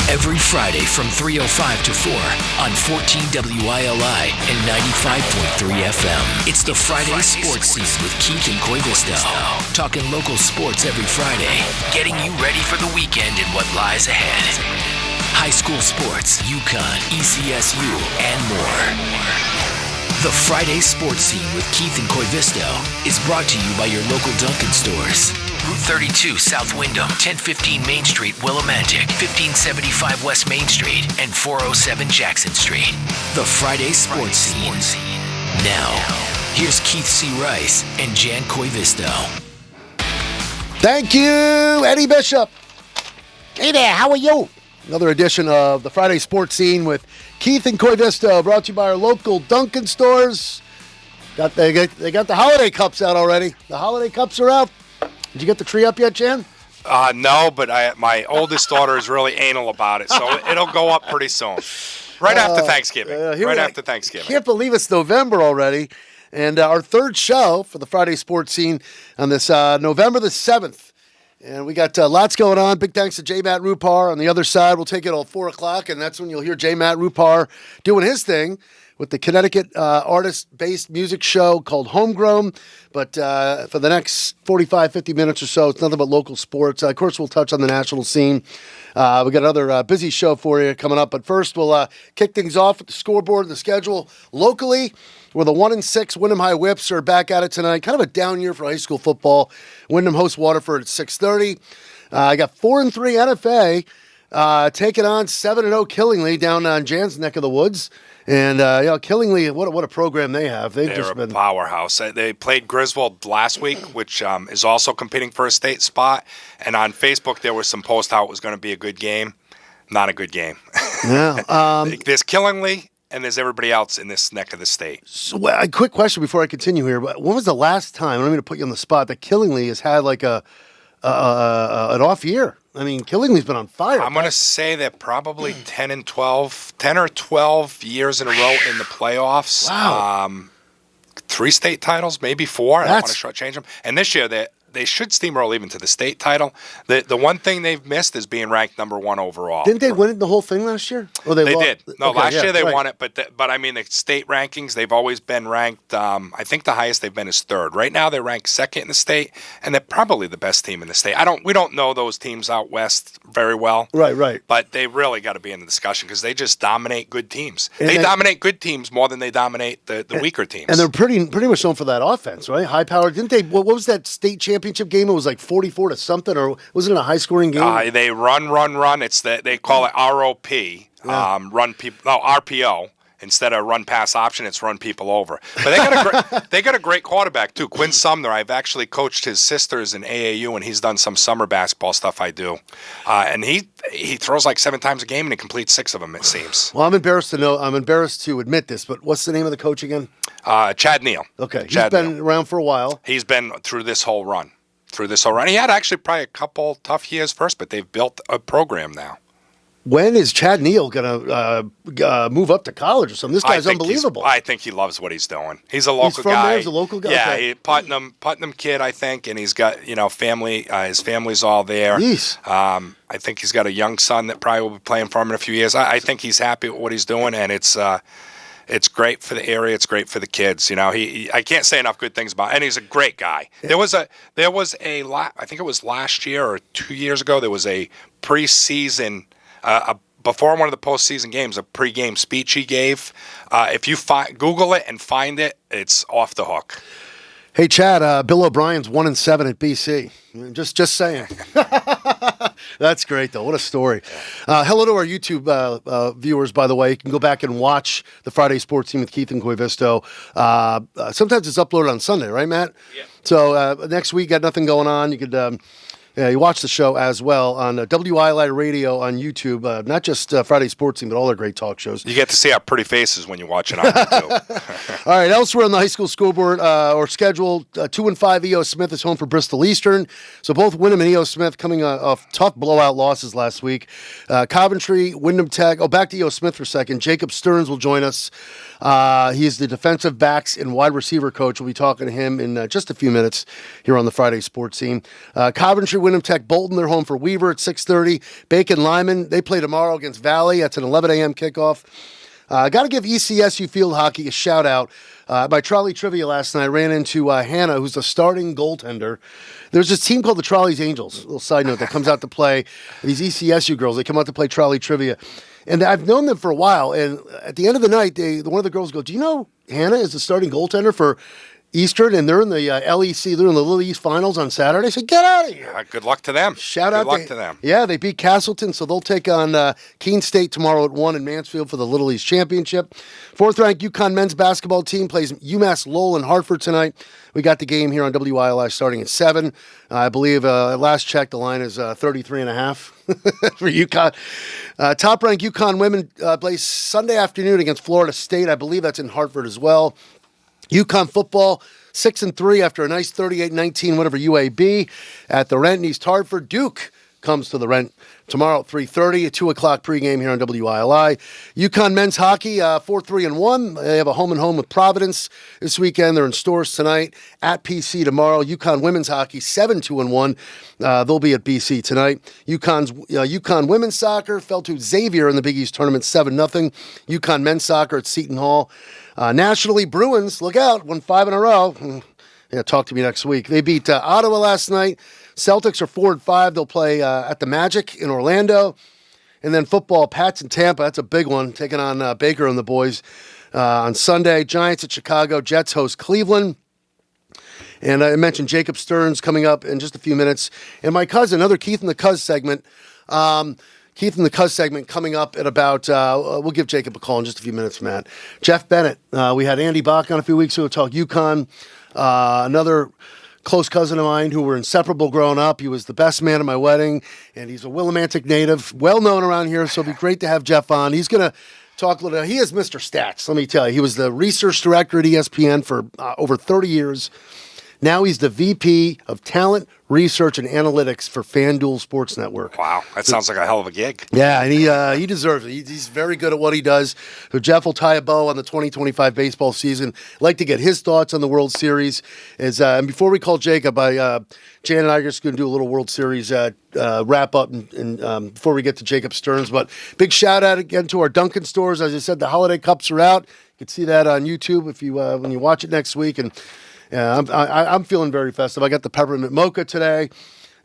Every Friday from 3:05 to 4 on 14 WILI and 95.3 FM. It's the Friday Sports Scene with Keith and Koivisto. Talking local sports every Friday. Getting you ready for the weekend and what lies ahead. High school sports, UConn, ECSU, and more. The Friday Sports Scene with Keith and Koivisto is brought to you by your local Dunkin' stores. Route 32 South Windham, 1015 Main Street, Willimantic, 1575 West Main Street, and 407 Jackson Street. The Friday Sports Scene. Now, here's Keith C. Rice and Jan Koivisto. Thank you, Eddie Bishop. Hey there, how are you? Another edition of the Friday Sports Scene with Keith and Koivisto, brought to you by our local Dunkin' stores. They got the holiday cups out already. The holiday cups are out. Did you get the tree up yet, Jan? No, but my oldest daughter is really anal about it, so it'll go up pretty soon. Right after Thanksgiving. After Thanksgiving. Can't believe it's November already. And our third show for the Friday Sports Scene on this November the 7th. And we got lots going on. Big thanks to J. Matt Rupar. On the other side, we'll take it all 4 o'clock, and that's when you'll hear J. Matt Rupar doing his thing with the Connecticut artist-based music show called Homegrown. But for the next 45, 50 minutes or so, it's nothing but local sports. Of course, we'll touch on the national scene. We got another busy show for you coming up. But first, we'll kick things off with the scoreboard and the schedule locally, where the 1-6 Wyndham High Whips are back at it tonight. Kind of a down year for high school football. Wyndham hosts Waterford at 6:30. I got 4-3 NFA taking on 7-0 Killingly down on Jan's neck of the woods. And, Killingly, what a program they have. They're a powerhouse. They played Griswold last week, which is also competing for a state spot. And on Facebook, there was some posts how it was going to be a good game. Not a good game. Yeah. There's Killingly, and there's everybody else in this neck of the state. So, a quick question before I continue here. When was the last time, I don't mean to put you on the spot, that Killingly has had like an off year? I mean, Killingly's been on fire. I'm going to say that probably 10 or 12 years in a row in the playoffs. Wow. 3 state titles, maybe 4. I don't want to shortchange them. And this year, they should steamroll even to the state title. The one thing they've missed is being ranked number 1 overall. Didn't they win the whole thing last year? Or they did. No, okay, last year they won it, but I mean the state rankings, they've always been ranked. I think the highest they've been is 3rd. Right now they're ranked 2nd in the state, and they're probably the best team in the state. We don't know those teams out west very well. Right. But they really got to be in the discussion because they just dominate good teams. They dominate good teams more than they dominate the weaker teams. And they're pretty much known for that offense, right? High power. Didn't they? What was that state championship game? It was like 44 to something, or was it a high scoring game? They run. It's they call it ROP, RPO. Instead of run pass option, it's run people over. But they got a great quarterback too, Quinn Sumner. I've actually coached his sisters in AAU, and he's done some summer basketball stuff I do. And he throws like 7 times a game, and he completes 6 of them, it seems. Well, I'm embarrassed to admit this, but what's the name of the coach again? Chad Neal. Okay, he's been around for a while. He's been through this whole run. He had actually probably a couple tough years first, but they've built a program now. When is Chad Neal going to move up to college or something? This guy's unbelievable. I think he loves what he's doing. He's a local guy. There? He's a local guy? Yeah, okay. Putnam kid, I think, and he's got, family. His family's all there. Jeez. I think he's got a young son that probably will be playing for him in a few years. I think he's happy with what he's doing, and it's great for the area. It's great for the kids. I can't say enough good things about him. And he's a great guy. There was I think it was last year or 2 years ago, there was a preseason, before one of the postseason games, a pregame speech he gave. If you Google it and find it, it's off the hook. Hey, Chad, Bill O'Brien's 1-7 at BC. Just saying. That's great, though. What a story. Hello to our YouTube viewers, by the way. You can go back and watch the Friday Sports Scene with Keith and Koivisto. Sometimes it's uploaded on Sunday, right, Matt? Yeah. So next week, got nothing going on. You could... you watch the show as well on WILI Radio on YouTube, not just Friday Sports Scene, but all their great talk shows. You get to see our pretty faces when you watch it on YouTube. All right, elsewhere on the high school scoreboard or schedule, 2-5 E.O. Smith is home for Bristol Eastern. So both Wyndham and E.O. Smith coming off tough blowout losses last week. Coventry, Wyndham Tech. Back to E.O. Smith for a second. Jacob Stearns will join us. He's the defensive backs and wide receiver coach. We'll be talking to him in just a few minutes here on the Friday Sports Scene. Coventry Wyndham Tech, Bolton. They're home for Weaver at 6:30. Bacon Lyman, they play tomorrow against Valley. That's an 11 a.m. kickoff. I got to give ECSU field hockey a shout out. My trolley trivia last night, I ran into Hannah, who's the starting goaltender. There's this team called the Trolley's Angels, a little side note, that comes out to play. These ECSU girls, they come out to play trolley trivia. And I've known them for a while. And at the end of the night, one of the girls goes, do you know Hannah is the starting goaltender for Eastern, and they're in the LEC, they're in the Little East Finals on Saturday. I said, get out of here. Good luck to them. Good luck to them. Yeah, they beat Castleton, so they'll take on Keene State tomorrow at 1 in Mansfield for the Little East Championship. Fourth-ranked UConn men's basketball team plays UMass Lowell in Hartford tonight. We got the game here on WILI starting at 7. I believe at last check, the line is 33.5 for UConn. Top-ranked UConn women plays Sunday afternoon against Florida State. I believe that's in Hartford as well. UConn football, 6-3 after a nice 38-19 win over UAB at the Rent in East Hartford. Duke comes to the Rent tomorrow at 3:30, a 2 o'clock pregame here on WILI. UConn men's hockey, 4-3-1. They have a home-and-home with Providence this weekend. They're in Stores tonight, at PC tomorrow. UConn women's hockey, 7-2-1. They'll be at BC tonight. UConn women's soccer fell to Xavier in the Big East tournament, 7-0. UConn men's soccer at Seton Hall. Nationally, Bruins, look out, won 5 in a row. Yeah, talk to me next week. They beat Ottawa last night. Celtics are 4-5. They'll play at the Magic in Orlando. And then football, Pats in Tampa. That's a big one, taking on Baker and the boys on Sunday. Giants at Chicago. Jets host Cleveland. And I mentioned Jacob Stearns coming up in just a few minutes. And my cousin, another Keith and the Cuz segment. Keith and the Cuz segment coming up at about, we'll give Jacob a call in just a few minutes, Matt. Jeff Bennett. We had Andy Bach on a few weeks ago to talk UConn. Another close cousin of mine who were inseparable growing up. He was the best man at my wedding, and he's a Willimantic native, well-known around here, so it'll be great to have Jeff on. He's going to talk a little. He is Mr. Stats, let me tell you. He was the research director at ESPN for over 30 years. Now he's the VP of Talent, Research, and Analytics for FanDuel Sports Network. Wow, that sounds like a hell of a gig. Yeah, and he deserves it. He's very good at what he does. So Jeff will tie a bow on the 2025 baseball season. I'd like to get his thoughts on the World Series. And before we call Jacob, Jan and I are just going to do a little World Series wrap up and before we get to Jacob Stearns. But big shout out again to our Dunkin' stores. As I said, the holiday cups are out. You can see that on YouTube if you when you watch it next week. And I'm feeling very festive. I got the peppermint mocha today.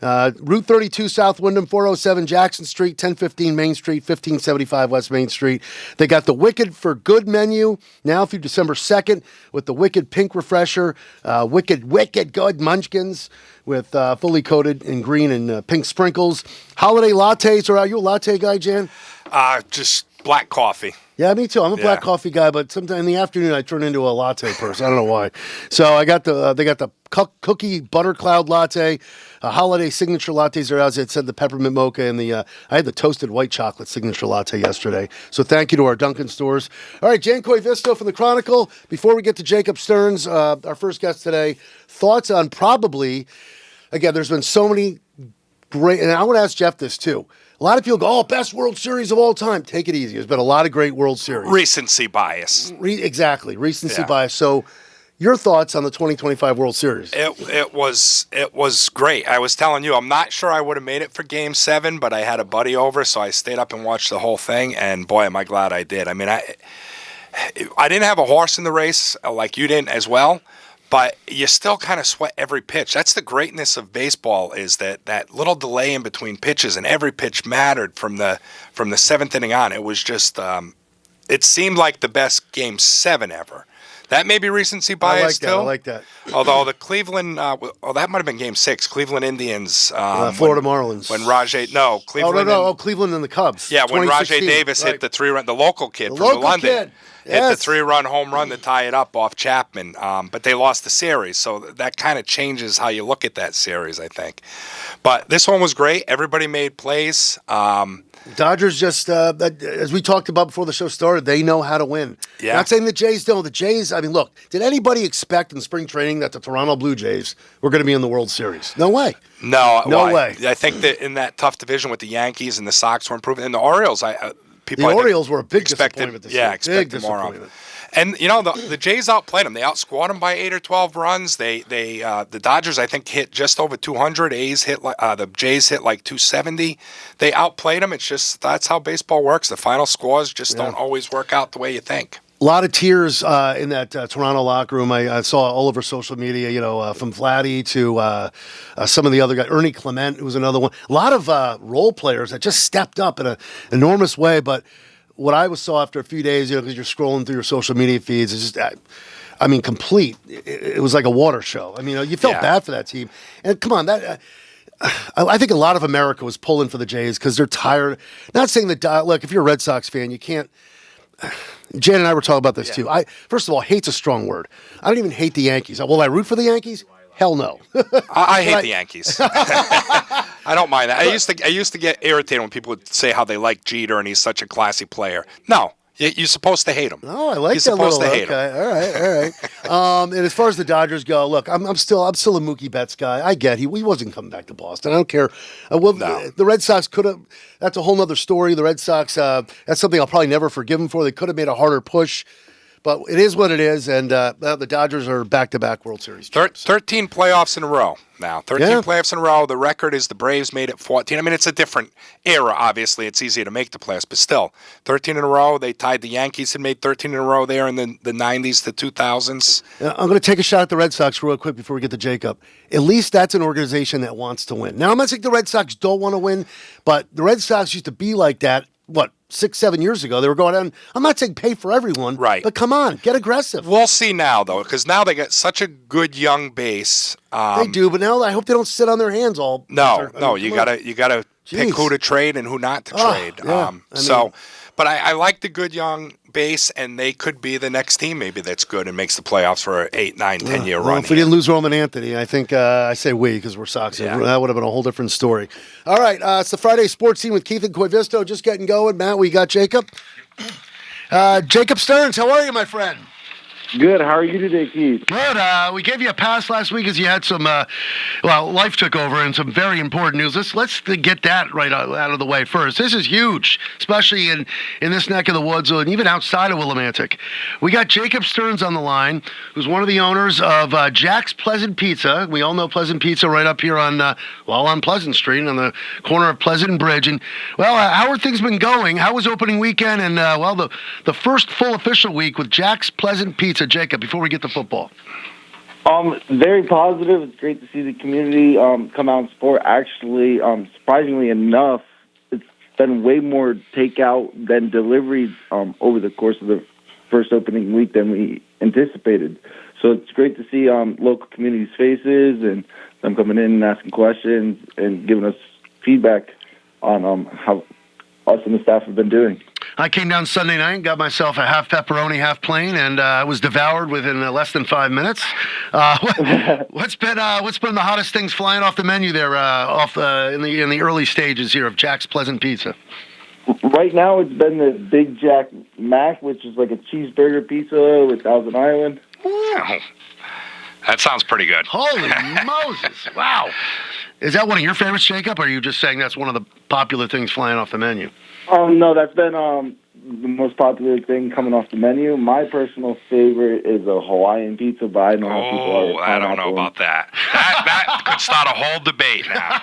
Route 32 South Wyndham, 407 Jackson Street, 1015 Main Street, 1575 West Main Street. They got the Wicked for Good menu now through December 2nd with the Wicked Pink Refresher, Wicked Good Munchkins with fully coated in green and pink sprinkles. Holiday lattes. Are you a latte guy, Jan? Just black coffee. Yeah, me too. I'm a black coffee guy, but sometime in the afternoon I turn into a latte person. I don't know why. So I got they got the cookie butter cloud latte, holiday signature lattes are out. As I said, the peppermint mocha and I had the toasted white chocolate signature latte yesterday. So thank you to our Dunkin' stores. All right, Jan Koivisto from the Chronicle. Before we get to Jacob Stearns, our first guest today, thoughts on probably, again, there's been so many great, and I want to ask Jeff this too. A lot of people go, best World Series of all time. Take it easy. There's been a lot of great World Series. Recency bias. Exactly. Recency bias. So your thoughts on the 2025 World Series? It was great. I was telling you, I'm not sure I would have made it for Game 7, but I had a buddy over, so I stayed up and watched the whole thing, and boy, am I glad I did. I mean, I didn't have a horse in the race like you didn't as well, but you still kind of sweat every pitch. That's the greatness of baseball, is that little delay in between pitches, and every pitch mattered from the seventh inning on. It was just it seemed like the best Game 7 ever. That may be recency bias too. I like that. Although the Cleveland, that might have been Game 6. Cleveland Indians, Florida Marlins. When Cleveland. Cleveland and the Cubs. Yeah, when Rajay Davis hit the 3-run, the local kid from London. Hit the 3-run home run to tie it up off Chapman, but they lost the series, so that kind of changes how you look at that series, I think. But this one was great. Everybody made plays. Dodgers just, as we talked about before the show started, they know how to win. Yeah. Not saying the Jays don't. The Jays, I mean, look, did anybody expect in spring training that the Toronto Blue Jays were going to be in the World Series? No way. No way. I think that in that tough division with the Yankees and the Sox were improving, and the Orioles, the Orioles were a big disappointment this year. Yeah, expected more of. And the Jays outplayed them. They outscored them by 8 or 12 runs. The Dodgers I think hit just over 200. The Jays hit like 270. They outplayed them. It's just that's how baseball works. The final scores just don't always work out the way you think. A lot of tears in that Toronto locker room. I saw all over social media, from Vladdy to some of the other guys. Ernie Clement, who was another one. A lot of role players that just stepped up in an enormous way. But what I saw after a few days, because you're scrolling through your social media feeds, is just, complete. It was like a water show. You felt bad for that team. And come on, I think a lot of America was pulling for the Jays because they're tired. Not saying that, look, if you're a Red Sox fan, you can't. Jan and I were talking about this too. First of all, hate's a strong word. I don't even hate the Yankees. Will I root for the Yankees? Hell no. I hate the Yankees. I don't mind that. I used to get irritated when people would say how they like Jeter and he's such a classy player. No. You're supposed to hate him. Oh, I like You're that. Supposed to hate him. All right. And as far as the Dodgers go, look, I'm still a Mookie Betts guy. I get he wasn't coming back to Boston. I don't care. The Red Sox could have. That's a whole other story. The Red Sox. That's something I'll probably never forgive them for. They could have made a harder push. But it is what it is, and the Dodgers are back-to-back World Series. 13 playoffs in a row now. 13 playoffs in a row. The record is the Braves made it 14. It's a different era, obviously. It's easier to make the playoffs, but still, 13 in a row. They tied the Yankees and made 13 in a row there in the 90s to 2000s. I'm going to take a shot at the Red Sox real quick before we get to Jacob. At least that's an organization that wants to win. Now, I'm not saying the Red Sox don't want to win, but the Red Sox used to be like that, 6-7 years ago. They were going out. I'm not saying pay for everyone, right? But come on, get aggressive. We'll see now, though, because now they got such a good young base. They do, but now I hope they don't sit on their hands all. No, you gotta pick who to trade and who not to trade. Yeah. But I like the good young base, and they could be the next team maybe that's good and makes the playoffs for an 8, 9, 10-year run. If we didn't lose Roman Anthony, I think I say we because we're Sox. Yeah. That would have been a whole different story. All right, it's the Friday Sports Scene with Keith and Koivisto. Just getting going. Matt, we got Jacob. Jacob Stearns, how are you, my friend? Good. How are you today, Keith? Good. We gave you a pass last week as you had some, life took over and some very important news. Let's get that right out of the way first. This is huge, especially in this neck of the woods and even outside of Willimantic. We got Jacob Stearns on the line, who's one of the owners of Jack's Pleasant Pizza. We all know Pleasant Pizza right up here on Pleasant Street on the corner of Pleasant and Bridge. And, how are things been going? How was opening weekend? And, the first full official week with Jack's Pleasant Pizza. Jacob, before we get to football. Very positive. It's great to see the community come out and support. Actually, surprisingly enough, it's been way more takeout than deliveries over the course of the first opening week than we anticipated. So it's great to see local communities' faces and them coming in and asking questions and giving us feedback on how us and the staff have been doing. I came down Sunday night, got myself a half pepperoni, half plain, and I was devoured within less than 5 minutes. What's been the hottest things flying off the menu there, in the early stages here of Jack's Pleasant Pizza? Right now, it's been the Big Jack Mac, which is like a cheeseburger pizza with Thousand Island. Wow. That sounds pretty good. Holy Moses! Wow. Is that one of your favorites, Jacob, or are you just saying that's one of the popular things flying off the menu? No, that's been the most popular thing coming off the menu. My personal favorite is a Hawaiian pizza, but I know how people are. I don't know about that. That could start a whole debate now.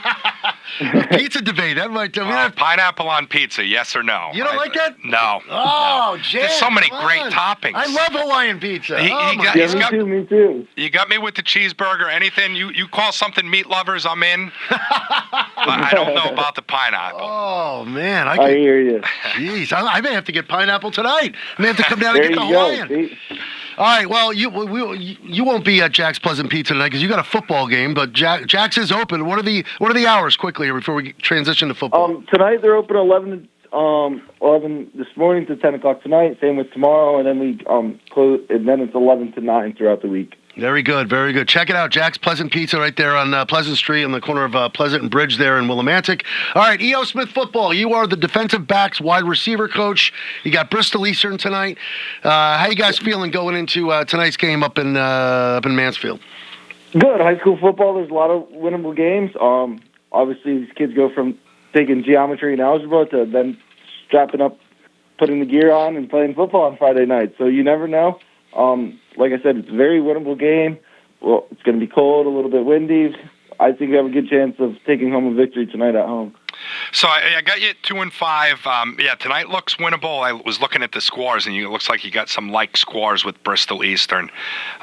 Pizza debate. That might tell me. Pineapple on pizza, yes or no? You don't like that? No. Oh, no. Jay, there's so many great toppings. I love Hawaiian pizza. Me too. You got me with the cheeseburger. Anything you call something meat lovers, I'm in. But I don't know about the pineapple. Oh man, I hear you. Jeez, I may have to get pineapple tonight. I may have to come down and get the Hawaiian. All right, well, you won't be at Jack's Pleasant Pizza tonight because you got a football game. But Jack's is open. What are the hours quickly before we transition to football? Tonight they're open 11 this morning to 10 o'clock tonight. Same with tomorrow, and then we close. And then it's 11 to 9 throughout the week. Very good, very good. Check it out, Jack's Pleasant Pizza right there on Pleasant Street on the corner of Pleasant and Bridge there in Willimantic. All right, E.O. Smith football. You are the defensive backs wide receiver coach. You got Bristol Eastern tonight. How you guys feeling going into tonight's game up in Mansfield? Good. High school football, there's a lot of winnable games. Obviously, these kids go from taking geometry and algebra to then strapping up putting the gear on and playing football on Friday night. So you never know. Like I said, it's a very winnable game. Well, it's going to be cold, a little bit windy. I think we have a good chance of taking home a victory tonight at home. So I got you at 2-5. Yeah, tonight looks winnable. I was looking at the scores, and it looks like you got some like scores with Bristol Eastern.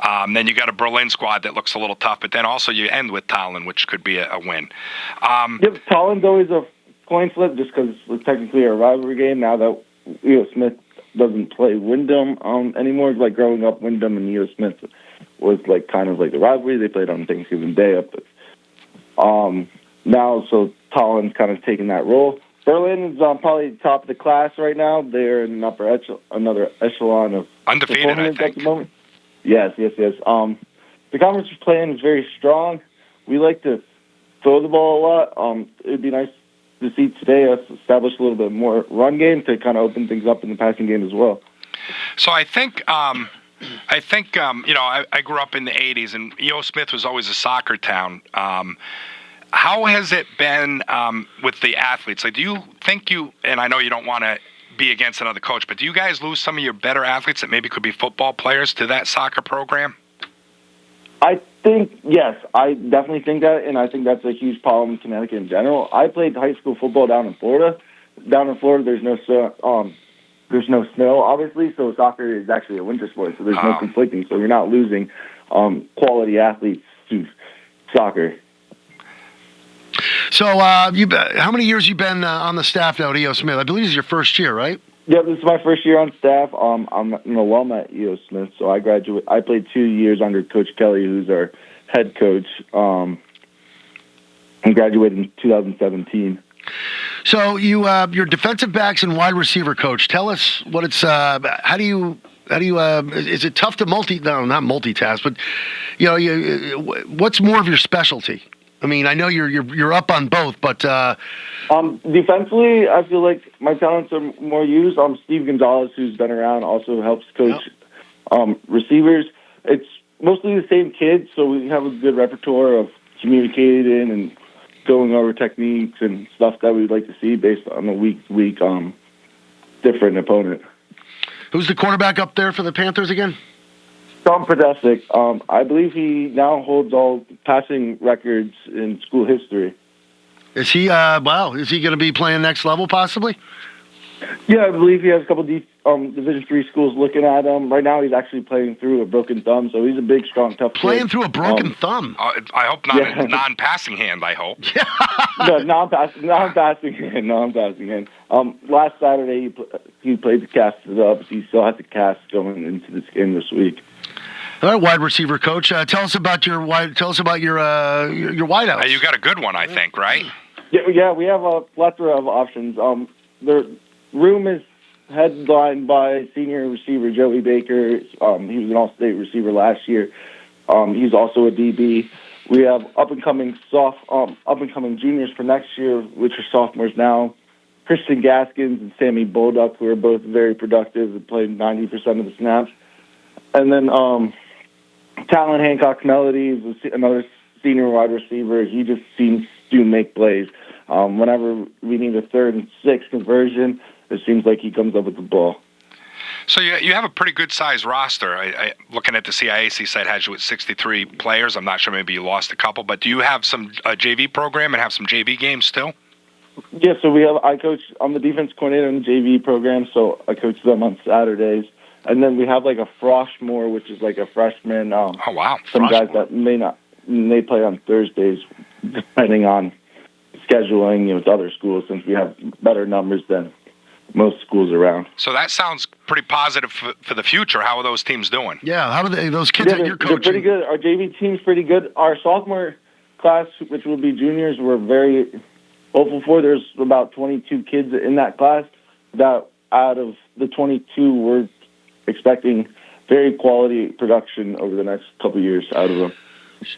Then you got a Berlin squad that looks a little tough, but then also you end with Tallinn, which could be a win. Yep, Tallinn's always a coin flip just because it's technically a rivalry game now that E.O. Smith doesn't play Wyndham anymore. It's like growing up, Wyndham and E.O. Smith was like kind of like the rivalry. They played on Thanksgiving Day up. Now, so Tallinn's kind of taking that role. Berlin is probably top of the class right now. They're in another echelon of undefeated, I think. At the moment. Yes. The conference we're playing is very strong. We like to throw the ball a lot. It would be nice to see today us establish a little bit more run game to kind of open things up in the passing game as well. So I think I grew up in the 80s, and E.O. Smith was always a soccer town. How has it been with the athletes? Like, do you think and I know you don't want to be against another coach, but do you guys lose some of your better athletes that maybe could be football players to that soccer program? I think, yes, I definitely think that, and I think that's a huge problem in Connecticut in general. I played high school football down in Florida. Down in Florida, there's no snow, obviously, so soccer is actually a winter sport, so there's no conflicting, so you're not losing quality athletes to soccer. So, how many years you been on the staff now at E.O. Smith? I believe this is your first year, right? Yeah, this is my first year on staff. I'm an alum at E.O. Smith, so I played 2 years under Coach Kelly, who's our head coach. I graduated in 2017. So you're defensive backs and wide receiver coach. Tell us what it's. How do you? Is it tough to not multitask, but what's more of your specialty? I mean, I know you're up on both, but defensively, I feel like my talents are more used. Steve Gonzalez, who's been around, also helps coach receivers. It's mostly the same kids, so we have a good repertoire of communicating and going over techniques and stuff that we'd like to see based on a week-to-week different opponent. Who's the quarterback up there for the Panthers again? Tom Podesic. I believe he now holds all passing records in school history. Is he? Is he going to be playing next level possibly? Yeah, I believe he has a couple Division III schools looking at him. Right now, he's actually playing through a broken thumb, so he's a big, strong, tough Playing kid. through a broken thumb? I hope not a non-passing hand, I hope. No, non-passing hand. Last Saturday, he played the cast it up. He still has the cast going into this game this week. All right, wide receiver coach. Tell us about your wideouts. You got a good one, I think, right? Yeah, we have a plethora of options. The room is headlined by senior receiver Joey Baker. He was an All-State receiver last year. He's also a DB. We have up-and-coming juniors for next year, which are sophomores now. Christian Gaskins and Sammy Bolduck, who are both very productive and played 90% of the snaps. And then Talon Hancock-Melody is another senior wide receiver. He just seems to make plays. Whenever we need a 3rd and 6 conversion, it seems like he comes up with the ball. So you have a pretty good-sized roster. I looking at the CIAC site, had you at 63 players. I'm not sure, maybe you lost a couple, but do you have some JV program and have some JV games still? Yeah, so I'm the defense coordinator in the JV program, so I coach them on Saturdays. And then we have like a Froshmore, which is like a freshman. Oh, wow. Some guys that may play on Thursdays, depending on scheduling, with other schools, since we have better numbers than most schools around. So that sounds pretty positive for the future. How are those teams doing? Yeah, how are those kids that you're coaching? They're pretty good. Our JV team's pretty good. Our sophomore class, which will be juniors, we're very hopeful for. There's about 22 kids in that class. That out of the 22, we're expecting very quality production over the next couple of years out of them.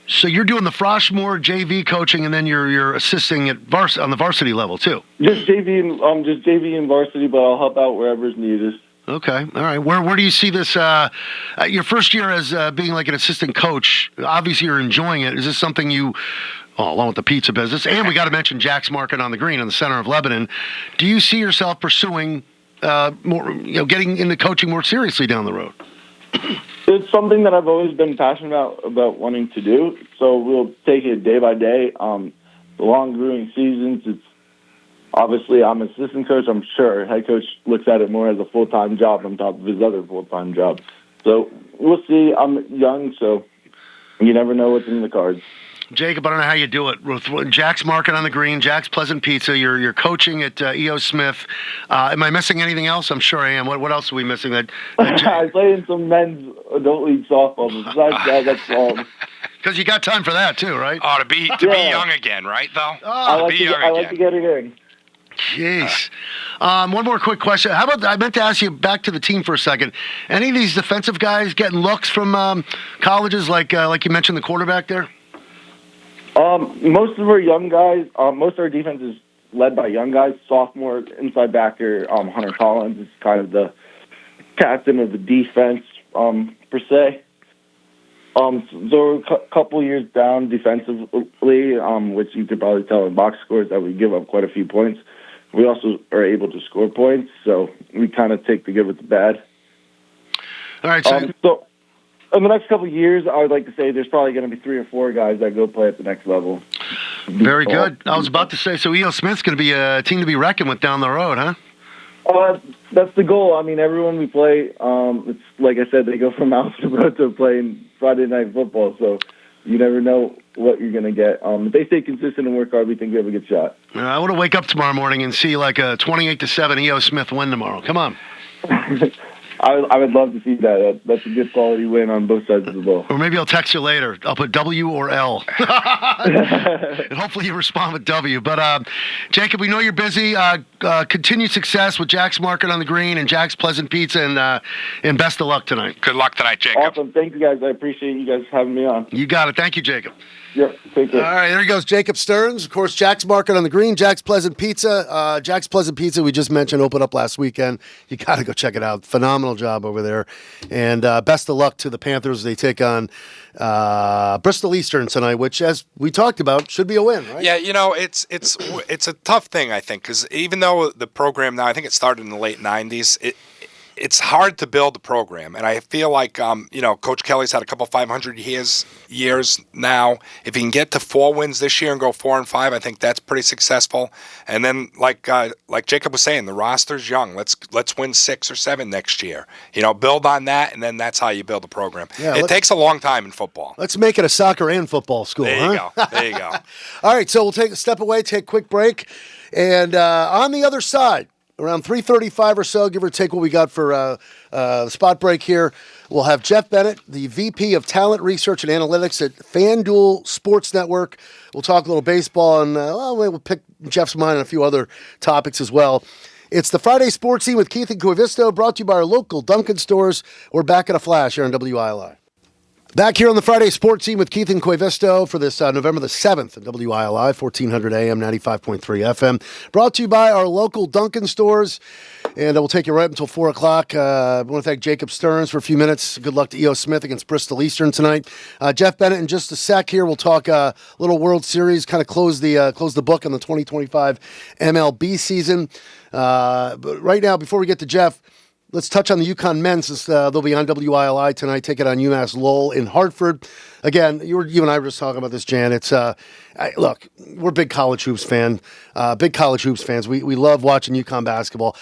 So you're doing the Froshmore JV coaching, and then you're assisting at on the varsity level too. Just JV and varsity, but I'll help out wherever is needed. Okay, all right. Where do you see this? Your first year as being like an assistant coach. Obviously, you're enjoying it. Is this something you? Along with the pizza business, and we got to mention Jack's Market on the Green in the center of Lebanon. Do you see yourself pursuing more, getting into coaching more seriously down the road? It's something that I've always been passionate about wanting to do. So we'll take it day by day. The long growing seasons, it's obviously I'm an assistant coach. I'm sure head coach looks at it more as a full-time job on top of his other full-time job. So we'll see. I'm young, so you never know what's in the cards. Jacob, I don't know how you do it. With Jack's Market on the Green, Jack's Pleasant Pizza. You're coaching at E.O. Smith. Am I missing anything else? I'm sure I am. What else are we missing? I play in some men's adult league softball. But besides that, that's all. Because you got time for that too, right? Oh, to be young again, right? Though. I like to get it in. Jeez. One more quick question. How about, I meant to ask you back to the team for a second. Any of these defensive guys getting looks from colleges like you mentioned the quarterback there? Most of our young guys, most of our defense is led by young guys. Sophomore inside backer Hunter Collins is kind of the captain of the defense per se. So we're a couple years down defensively, which you could probably tell in box scores that we give up quite a few points. We also are able to score points, so we kind of take the good with the bad. All right, so in the next couple of years, I would like to say there's probably going to be 3 or 4 guys that go play at the next level. Very good. I was about to say, so E.O. Smith's going to be a team to be reckoned with down the road, huh? That's the goal. I mean, everyone we play, it's like I said, they go from Mouse to Road to playing Friday Night Football, so you never know what you're going to get. If they stay consistent and work hard, we think we have a good shot. I want to wake up tomorrow morning and see like a 28-7 E.O. Smith win tomorrow. Come on. I would love to see that. That's a good quality win on both sides of the ball. Or maybe I'll text you later. I'll put W or L. And hopefully you respond with W. But, Jacob, we know you're busy. Continued success with Jack's Market on the Green and Jack's Pleasant Pizza, and best of luck tonight. Good luck tonight, Jacob. Awesome. Thank you, guys. I appreciate you guys having me on. You got it. Thank you, Jacob. Yep, take care. All right, there he goes, Jacob Stearns. Of course, Jack's Market on the Green, Jack's Pleasant Pizza. Jack's Pleasant Pizza, we just mentioned, opened up last weekend. You got to go check it out. Phenomenal job over there. And best of luck to the Panthers. They take on Bristol Eastern tonight, which, as we talked about, should be a win, right? Yeah, it's a tough thing, I think, because even though the program now, I think it started in the late 90s, it's hard to build a program, and I feel like Coach Kelly's had a couple 500 years now. If he can get to 4 wins this year and go 4-5, I think that's pretty successful. And then, like Jacob was saying, the roster's young. Let's win 6 or 7 next year. Build on that, and then that's how you build a program. Yeah, it takes a long time in football. Let's make it a soccer and football school. There you go. There you go. All right, so we'll take a step away, take a quick break, and on the other side, around 3:35 or so, give or take what we got for the spot break here, we'll have Jeff Bennett, the VP of Talent Research and Analytics at FanDuel Sports Network. We'll talk a little baseball, and we'll pick Jeff's mind on a few other topics as well. It's the Friday Sports Scene with Keith and Koivisto, brought to you by our local Dunkin' stores. We're back in a flash here on WILI. Back here on the Friday Sports Scene with Keith and Koivisto for this November the 7th at WILI, 1400 AM, 95.3 FM. Brought to you by our local Dunkin' stores. And we'll take you right until 4 o'clock. I want to thank Jacob Stearns for a few minutes. Good luck to E.O. Smith against Bristol Eastern tonight. Jeff Bennett in just a sec here. We'll talk a little World Series, kind of close the book on the 2025 MLB season. But right now, before we get to Jeff, let's touch on the UConn men since they'll be on WILI tonight. Take it on UMass Lowell in Hartford. Again, you and I were just talking about this, Jan. It's look, we're big college hoops fans. We love watching UConn basketball.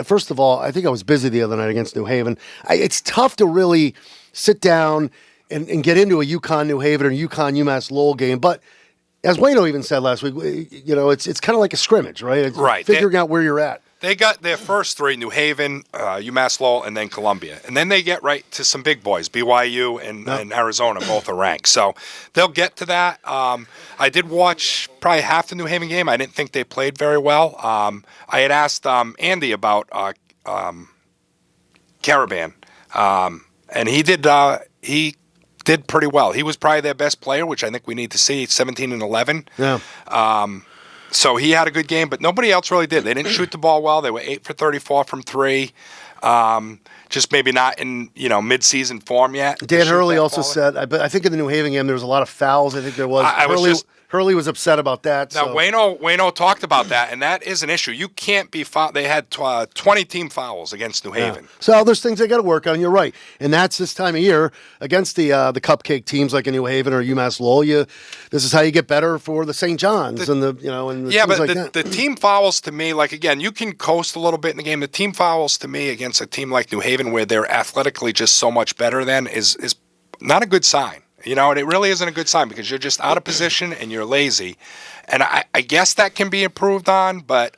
First of all, I think I was busy the other night against New Haven. It's tough to really sit down and get into a UConn New Haven or UConn UMass Lowell game, but as Wayno even said last week, it's kind of like a scrimmage, right? It's right. Figuring out where you're at. They got their first 3, New Haven, UMass Lowell, and then Columbia. And then they get right to some big boys. BYU and Arizona both are ranked. So they'll get to that. I did watch probably half the New Haven game. I didn't think they played very well. I had asked Andy about Caravan, and he did pretty well. He was probably their best player, which I think we need to see, 17 and 11. Yeah. So he had a good game, but nobody else really did. They didn't shoot the ball well. They were 8 for 34 from 3. Just maybe not in mid-season form yet. Dan Hurley also said, I think in the New Haven game there was a lot of fouls. I think there was. Hurley was upset about that. Now, so. Waino talked about that, and that is an issue. You can't be fouled. They had 20 team fouls against New Haven. Yeah. So there's things they got to work on. You're right, and that's this time of year against the cupcake teams like in New Haven or UMass Lowell. This is how you get better for the St. John's and the but like the team fouls to me, like again, you can coast a little bit in the game. The team fouls to me against a team like New Haven, where they're athletically just so much better than, is not a good sign. And it really isn't a good sign because you're just out of position and you're lazy. And I guess that can be improved on, but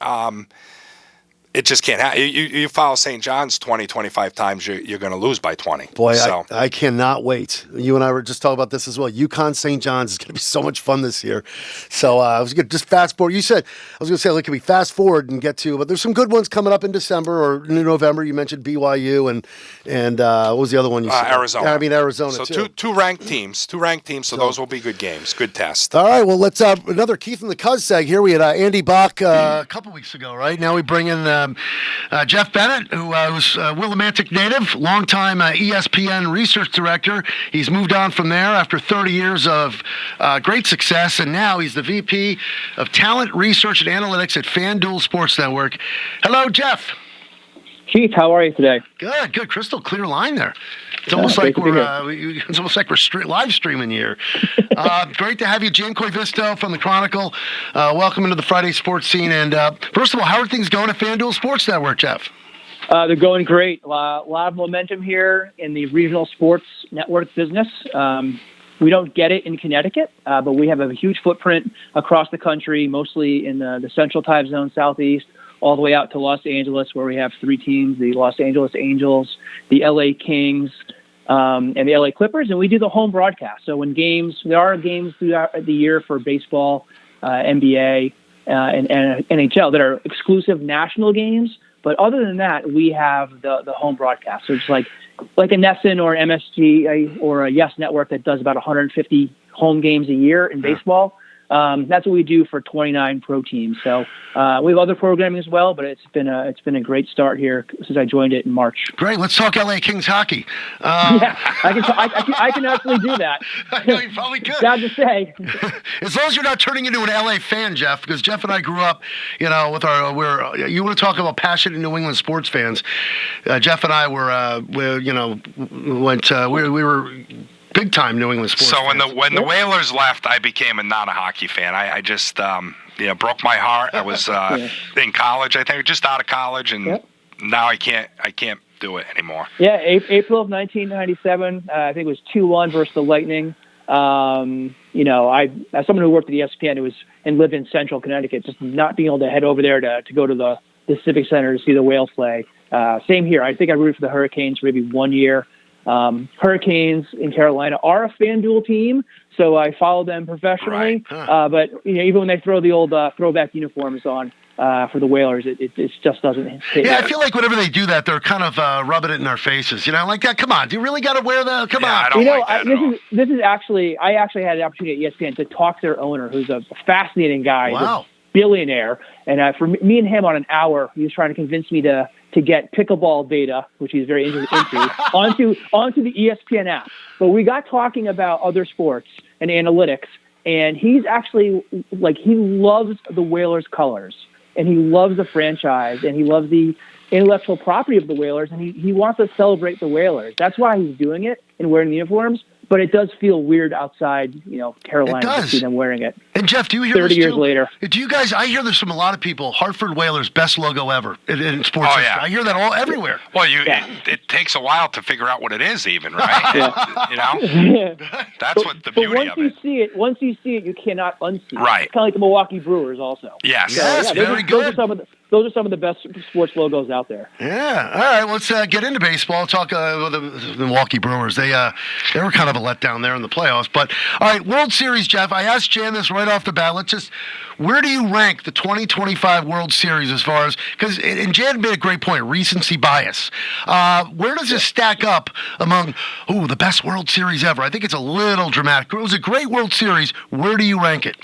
it just can't happen. You foul St. John's 20, 25 times, you're going to lose by 20. Boy, so. I cannot wait. You and I were just talking about this as well. UConn St. John's is going to be so much fun this year. So I was going to just fast forward. You said, I was going to say, like, can we fast forward and get to, but there's some good ones coming up in December or in November. You mentioned BYU and what was the other one you said? Arizona. Arizona, so too. two ranked teams, so those will be good games, good tests. All right, well, let's, another Keith and the Cuz seg here. We had Andy Bach a couple weeks ago, right? Now we bring in Jeff Bennett, who was Willimantic native, longtime ESPN research director. He's moved on from there after 30 years of great success, and now he's the VP of Talent Research and Analytics at FanDuel Sports Network. Hello, Jeff. Keith, how are you today? Good. Crystal clear line there. It's almost like we're live streaming here. Great to have you, Jan Koivisto from the Chronicle. Welcome into the Friday sports scene. And first of all, how are things going at FanDuel Sports Network, Jeff? They're going great. A lot of momentum here in the regional sports network business. We don't get it in Connecticut, but we have a huge footprint across the country, mostly in the Central Time Zone, Southeast, all the way out to Los Angeles, where we have three teams, the Los Angeles Angels, the LA Kings, and the LA Clippers, and we do the home broadcast. So when there are games throughout the year for baseball, NBA, and NHL that are exclusive national games, but other than that, we have the home broadcast. So it's like a NESN or MSG or a Yes Network that does about 150 home games a year in baseball. That's what we do for 29 pro teams. So we have other programming as well, but it's been a great start here since I joined it in March. Great. Let's talk LA Kings hockey. Yeah, I can actually do that. I know you probably could. Sad to say. As long as you're not turning into an LA fan, Jeff, because Jeff and I grew up, with you want to talk about passionate New England sports fans. Jeff and I we were big time New England sports. So fans. when the Whalers left, I became not a hockey fan. I just broke my heart. I was in college, I think, just out of college, and now I can't do it anymore. Yeah, April of 1997, I think it was 2-1 versus the Lightning. I as someone who worked at ESPN and lived in Central Connecticut, just not being able to head over there to go to the Civic Center to see the Whales play. Same here. I think I rooted for the Hurricanes for maybe 1 year. Hurricanes in Carolina are a FanDuel team, so I follow them professionally. Right. But even when they throw the old throwback uniforms on for the Whalers, it just doesn't hit. Yeah, I feel like whenever they do that, they're kind of rubbing it in our faces. Like that. Come on, do you really got to wear that? Come on. I don't like that this is actually I actually had the opportunity at ESPN to talk to their owner, who's a fascinating guy. Wow. Billionaire, and for me and him on an hour, he was trying to convince me to get pickleball data, which he's very into, onto the ESPN app. But we got talking about other sports and analytics, and he's actually he loves the Whalers colors, and he loves the franchise, and he loves the intellectual property of the Whalers, and he wants to celebrate the Whalers. That's why he's doing it and wearing the uniforms. But it does feel weird outside, Carolina to see them wearing it. And Jeff, do you hear 30 years later? Do you guys? I hear this from a lot of people. Hartford Whalers, best logo ever in sports. Oh, yeah. I hear that everywhere. Well, it takes a while to figure out what it is, even, right? That's what the beauty of it. Once you see it, you cannot unsee it. Right. It's kind of like the Milwaukee Brewers, also. Yes. Yes, very good. Those are some of the best sports logos out there. Yeah. All right. Let's get into baseball. Talk about the Milwaukee Brewers. They were kind of a letdown there in the playoffs. But all right, World Series, Jeff. I asked Jan this right off the bat. Where do you rank the 2025 World Series as far as and Jan made a great point, recency bias. Where does this stack up among the best World Series ever? I think it's a little dramatic. It was a great World Series. Where do you rank it?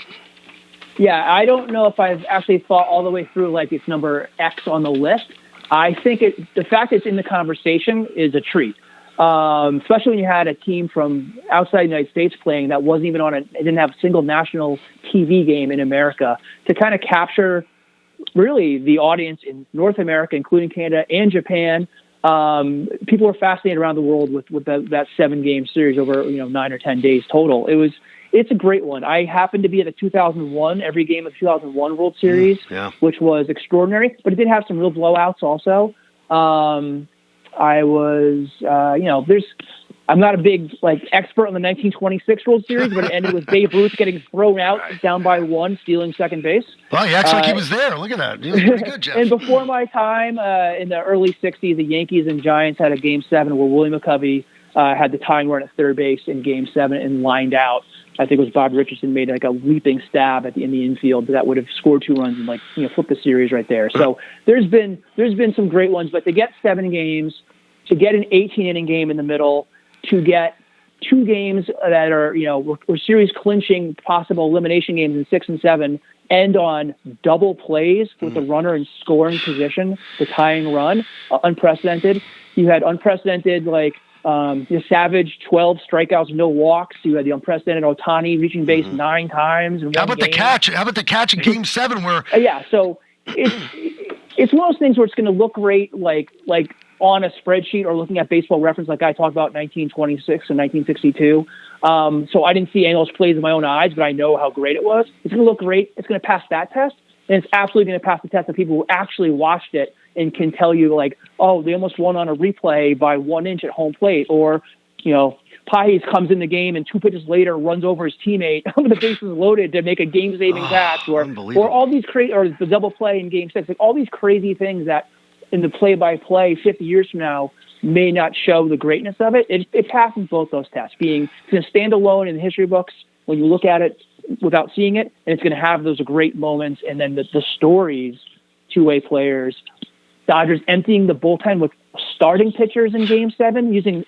Yeah, I don't know if I've actually thought all the way through it's number X on the list. I think the fact it's in the conversation is a treat. especially when you had a team from outside the United States playing that wasn't even it didn't have a single national TV game in America, to kind of capture really the audience in North America, including Canada and Japan. People were fascinated around the world with that 7-game series over 9 or 10 days total. It's a great one. I happened to be at the 2001 every game of the 2001 World Series, which was extraordinary, but it did have some real blowouts also. I was, I'm not a big expert on the 1926 World Series, but it ended with Babe Ruth getting thrown out down by 1, stealing second base. Well, he acts like he was there. Look at that. He was pretty good, Jeff. And before my time, in the early 60s, the Yankees and Giants had a Game 7 where Willie McCovey had the tying run at third base in Game 7 and lined out. I think it was Bob Richardson made a leaping stab in the infield that would have scored 2 runs and flip the series right there. So there's been some great ones, but to get 7 games, to get an 18-inning game in the middle, to get 2 games that are were series clinching possible elimination games in 6 and 7, end on double plays with the runner in scoring position, the tying run, unprecedented. You had unprecedented the Savage 12 strikeouts, no walks. You had the unprecedented Ohtani reaching base 9 times. How about the catch? How about the catch in Game 7 where? So it's one of those things where it's going to look great, like on a spreadsheet or looking at Baseball Reference, like I talked about 1926 and 1962. So I didn't see any of those plays with my own eyes, but I know how great it was. It's going to look great. It's going to pass that test, and it's absolutely going to pass the test of people who actually watched it and can tell you they almost won on a replay by 1 inch at home plate, or Pages comes in the game and 2 pitches later runs over his teammate with the bases loaded to make a game-saving catch, or all these or the double play in Game 6, all these crazy things that in the play-by-play 50 years from now may not show the greatness of it. It passes both those tests, being it's going to stand alone in the history books when you look at it without seeing it, and it's going to have those great moments, and then the stories, two-way players, Dodgers emptying the bullpen with starting pitchers in Game 7, using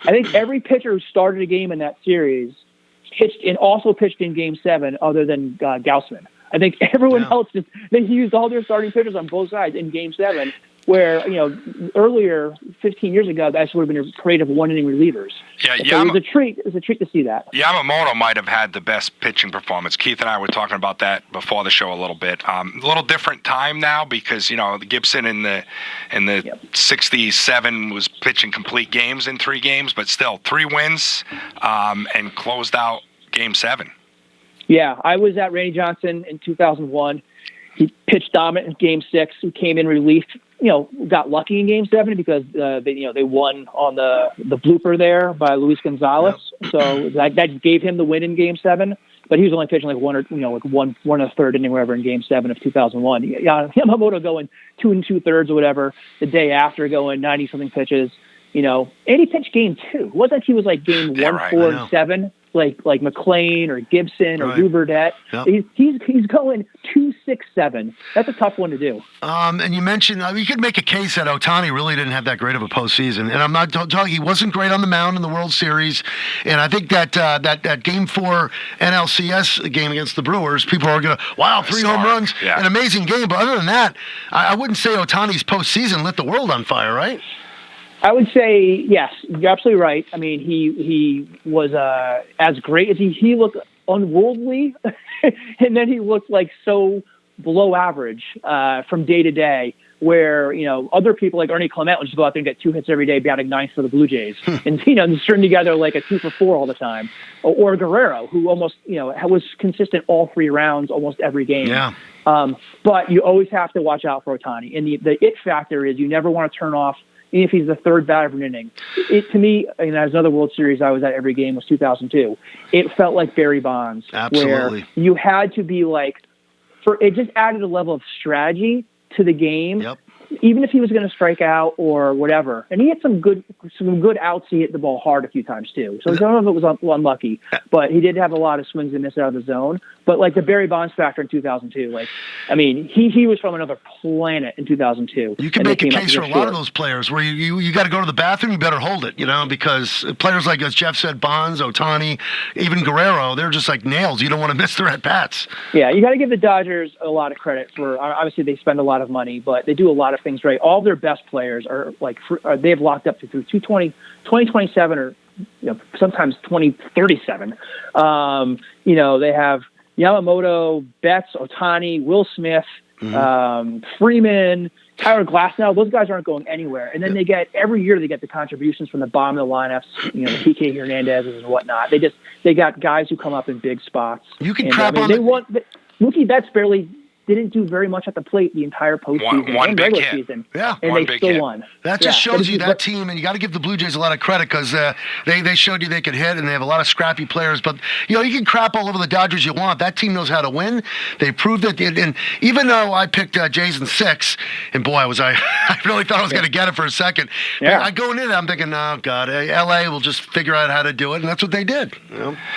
I think every pitcher who started a game in that series pitched in Game 7 other than Gaussman. I think everyone else they used all their starting pitchers on both sides in Game 7, where earlier 15 years ago that would have been a parade of 1-inning relievers. Yeah, so it was a treat. It was a treat to see that. Yamamoto might have had the best pitching performance. Keith and I were talking about that before the show a little bit. A little different time now because Gibson in the 67 was pitching complete games in 3 games, but still 3 wins and closed out Game 7. Yeah, I was at Randy Johnson in 2001. He pitched dominant in Game 6. He came in relief. Got lucky in Game 7 because they won on the blooper there by Luis Gonzalez. Yep. So that gave him the win in Game 7. But he was only pitching one and a third inning, whatever, in Game 7 of 2001. Yamamoto going 2 2/3 or whatever the day after, going 90-something pitches. And he pitched Game 2. It wasn't like he was Game 1, 4, and 7. Like McLean or Gibson or Burdett. Yep. He's going 2, 6, 7. That's a tough one to do. And you mentioned you could make a case that Ohtani really didn't have that great of a postseason, and I'm not talking. He wasn't great on the mound in the World Series, and I think that Game 4 NLCS game against the Brewers, people are going to 3 home runs, an amazing game. But other than that, I wouldn't say Ohtani's postseason lit the world on fire, right? I would say yes. You're absolutely right. I mean, he was as great as he looked unworldly, and then he looked so below average from day to day. Where other people like Ernie Clement would just go out there and get 2 hits every day, batting 9th for the Blue Jays, and string together a 2 for 4 all the time. Or Guerrero, who almost was consistent all 3 rounds, almost every game. Yeah. But you always have to watch out for Ohtani, and the it factor is you never want to turn off. Even if he's the 3rd batter of an inning. To me, as another World Series I was at every game was 2002. It felt like Barry Bonds. Absolutely. Where you had to be it just added a level of strategy to the game. Yep. Even if he was going to strike out or whatever. And he had some good outs. He hit the ball hard a few times too. So I don't know if it was unlucky, but he did have a lot of swings and misses out of the zone. But the Barry Bonds factor in 2002, he was from another planet in 2002. You can make a case for a lot of those players where you got to go to the bathroom, you better hold it, because players like, as Jeff said, Bonds, Ohtani, even Guerrero, they're just like nails. You don't want to miss their at-bats. Yeah, you got to give the Dodgers a lot of credit for, obviously they spend a lot of money, but they do a lot of things right. All their best players are they have locked up through 2027 or sometimes 2037. They have Yamamoto, Betts, Ohtani, Will Smith, Freeman, Tyler Glasnow. Those guys aren't going anywhere. And then every year they get the contributions from the bottom of the lineups, the PK Hernandezes and whatnot. They got guys who come up in big spots. You can crap on Mookie Betts barely didn't do very much at the plate the entire postseason and regular season. Yeah. And they still won. That just shows you that team, and you got to give the Blue Jays a lot of credit because they showed you they could hit, and they have a lot of scrappy players. But, you can crap all over the Dodgers you want. That team knows how to win. They proved it. And even though I picked Jays in 6, and boy, I really thought I was going to get it for a second. Yeah. I go into that, I'm thinking, oh, God, L.A. will just figure out how to do it, and that's what they did.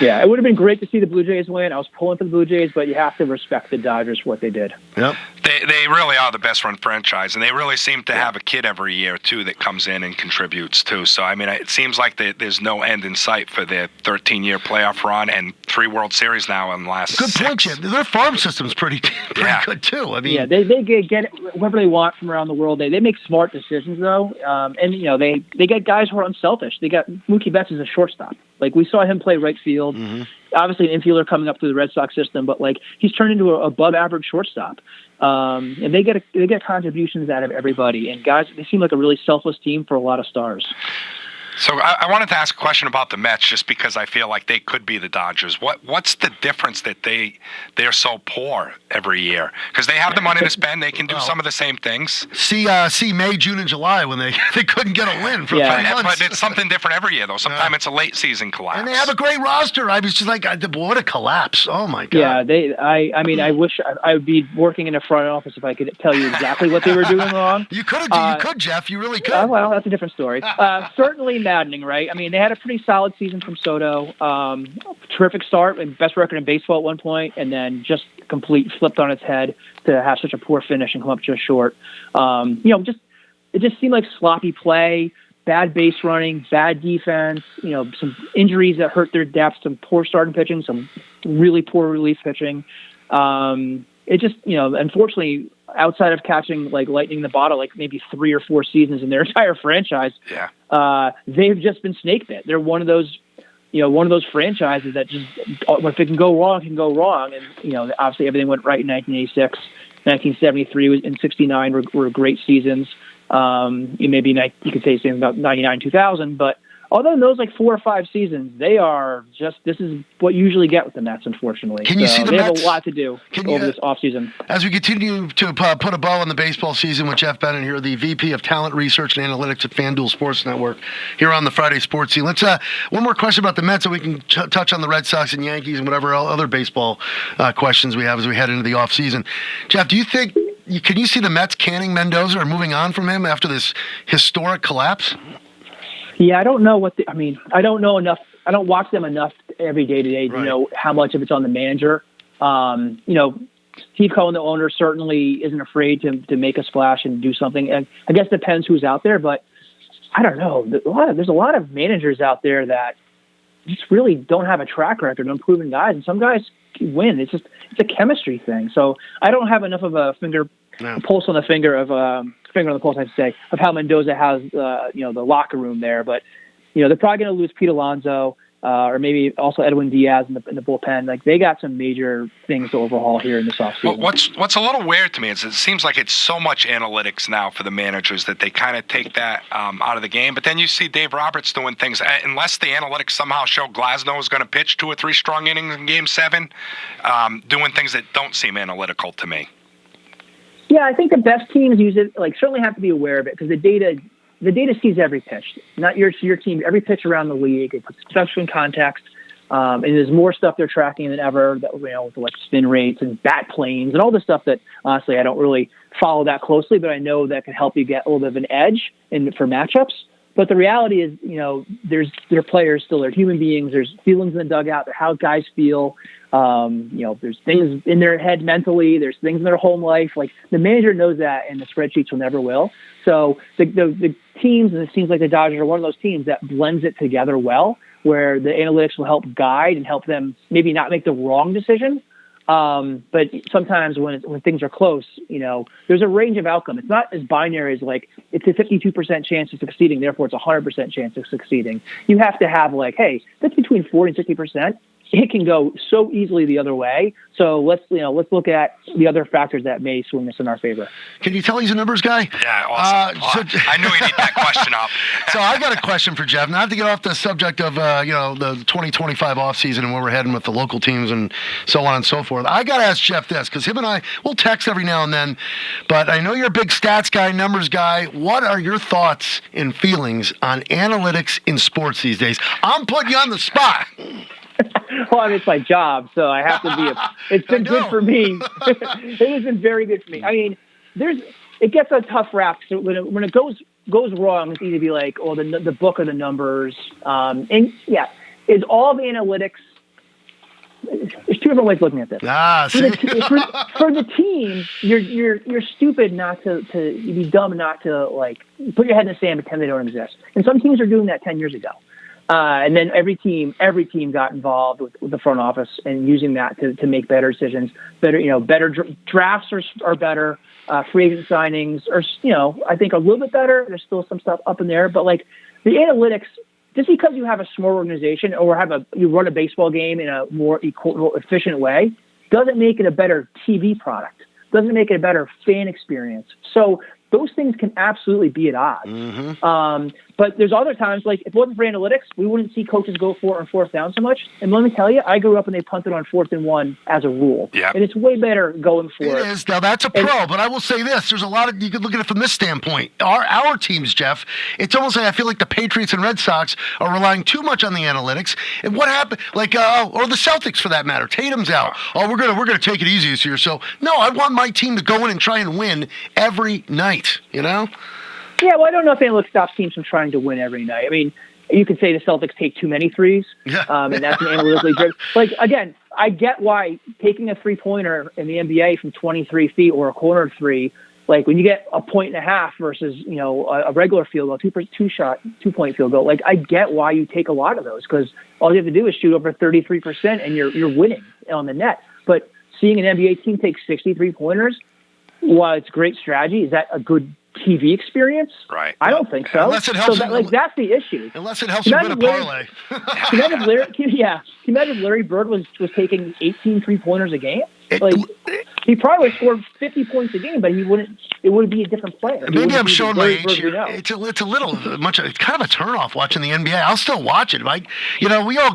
Yeah, it would have been great to see the Blue Jays win. I was pulling for the Blue Jays, but you have to respect the Dodgers for what they did. Yep. They really are the best run franchise, and they really seem to have a kid every year, too, that comes in and contributes, too. So, I mean, it seems like there's no end in sight for their 13-year playoff run and 3 World Series now in the last Good 6. point, Chip. Their farm system's pretty good, too. I mean, they get whoever they want from around the world. They make smart decisions, though. They get guys who are unselfish. They got Mookie Betts as a shortstop. We saw him play right field. Obviously an infielder coming up through the Red Sox system, but he's turned into a above average shortstop. And they get contributions out of everybody. And guys, they seem like a really selfless team for a lot of stars. So I wanted to ask a question about the Mets, just because I feel like they could be the Dodgers. What's the difference that they're so poor every year? Because they have the money to spend, they can do some of the same things. See May, June, and July when they couldn't get a win for 3 months. But it's something different every year, though. Sometimes it's a late season collapse. And they have a great roster. I was just like, what a collapse! Oh my God. Yeah, I wish I would be working in a front office if I could tell you exactly what they were doing wrong. You could, Jeff. You really could. Well, that's a different story. Certainly maddening, right? I mean, they had a pretty solid season from Soto. Terrific start and best record in baseball at one point, and then just complete flipped on its head to have such a poor finish and come up just short. It just seemed like sloppy play, bad base running, bad defense. Some injuries that hurt their depth, some poor starting pitching, some really poor relief pitching. It just, unfortunately, outside of catching lightning in the bottle, maybe 3 or 4 seasons in their entire franchise, they've just been snake bit. They're one of those franchises that just, if it can go wrong, it can go wrong. And, obviously everything went right in 1986, 1973 and 69 were great seasons. Maybe you could say something about 99, 2000, but other than those 4 or 5 seasons, they are this is what you usually get with the Mets, unfortunately. Can you see the Mets? They have Mets? a lot to do over this offseason. As we continue to put a bow on the baseball season with Jeff Bennett here, the VP of Talent Research and Analytics at FanDuel Sports Network, here on the Friday Sports Scene. Let's one more question about the Mets, so we can touch on the Red Sox and Yankees and whatever other baseball questions we have as we head into the offseason. Jeff, do you think can you see the Mets canning Mendoza or moving on from him after this historic collapse? Yeah, I don't know I don't know enough. I don't watch them enough every day to know how much of it's on the manager. Steve Cohen, the owner, certainly isn't afraid to make a splash and do something. And I guess it depends who's out there, but I don't know. There's a lot of managers out there that just really don't have a track record of improving guys, and some guys win. It's a chemistry thing. So I don't have enough of a pulse on the finger of finger on the pulse, I should say, of how Mendoza has the locker room there. But they're probably going to lose Pete Alonso or maybe also Edwin Diaz in the bullpen. They got some major things to overhaul here in this offseason. What's a little weird to me is it seems like it's so much analytics now for the managers that they kind of take that out of the game. But then you see Dave Roberts doing things, unless the analytics somehow show Glasnow is going to pitch 2 or 3 strong innings in Game 7, doing things that don't seem analytical to me. Yeah, I think the best teams use it. Certainly have to be aware of it because the data sees every pitch, not your team, every pitch around the league. It puts stuff in context, and there's more stuff they're tracking than ever. With spin rates and bat planes and all the stuff that honestly I don't really follow that closely, but I know that can help you get a little bit of an edge for matchups. But the reality is, they're players still. They're human beings. There's feelings in the dugout. They're how guys feel. There's things in their head mentally. There's things in their home life. The manager knows that, and the spreadsheets will never will. So the teams, and it seems like the Dodgers are one of those teams that blends it together well, where the analytics will help guide and help them maybe not make the wrong decision, But sometimes when things are close, there's a range of outcome. It's not as binary as like it's a 52% chance of succeeding, therefore it's a 100% chance of succeeding. You have to have like, hey, that's between 40 and 60%. It can go so easily the other way. So let's look at the other factors that may swing us in our favor. Can you tell he's a numbers guy? Yeah, awesome. I knew he'd need that question up. So I got a question for Jeff. Not to get off the subject of the 2025 offseason and where we're heading with the local teams and so on and so forth. I got to ask Jeff this because him and I will text every now and then. But I know you're a big stats guy, numbers guy. What are your thoughts and feelings on analytics in sports these days? I'm putting you on the spot. Well, I mean, it's my job, so I have to be. It's been good for me. It has been very good for me. I mean, it gets a tough rap. So when it goes wrong, it's easy to be like, oh, the book of the numbers. And yeah, is all the analytics. There's two different ways of looking at this. For the team, you're stupid not to you'd be dumb not to like put your head in the sand and pretend they don't exist. And some teams are doing that 10 years ago. And then every team got involved with the front office and using that to make better decisions. Better drafts are better. Free agent signings are, I think a little bit better. There's still some stuff up in there, but like the analytics, just because you have a small organization or you run a baseball game in a more efficient way, doesn't make it a better TV product. Doesn't make it a better fan experience. So those things can absolutely be at odds. Mm-hmm. But there's other times, like if it wasn't for analytics, we wouldn't see coaches go for it on fourth down so much. And let me tell you, I grew up and they punted on 4th and 1 as a rule. Yep. And it's way better going for it. It is. Now, that's a pro, but I will say this. There's a lot of, you could look at it from this standpoint. Our teams, Jeff, it's almost like I feel like the Patriots and Red Sox are relying too much on the analytics. And what happened, like, or the Celtics for that matter. Tatum's out. Oh, we're gonna take it easy this year. So, no, I want my team to go in and try and win every night, Yeah, well, I don't know if analytics stops teams from trying to win every night. I mean, you could say the Celtics take too many threes, and that's an analytically driven. Like, again, I get why taking a three-pointer in the NBA from 23 feet or a corner three, like when you get a 1.5 versus, a regular field goal, two-point field goal, like I get why you take a lot of those because all you have to do is shoot over 33% and you're winning on the net. But seeing an NBA team take 63 pointers, while it's a great strategy, is that a good TV experience? Right. I don't think so. Unless it helps. That's the issue. Unless it helps you win a parlay. Can you imagine Larry Bird was taking 18 3-pointers a game? He probably would score 50 points a game, but it would be a different player. Maybe I'm showing my age here. It's a little much. It's kind of a turnoff watching the NBA. I'll still watch it.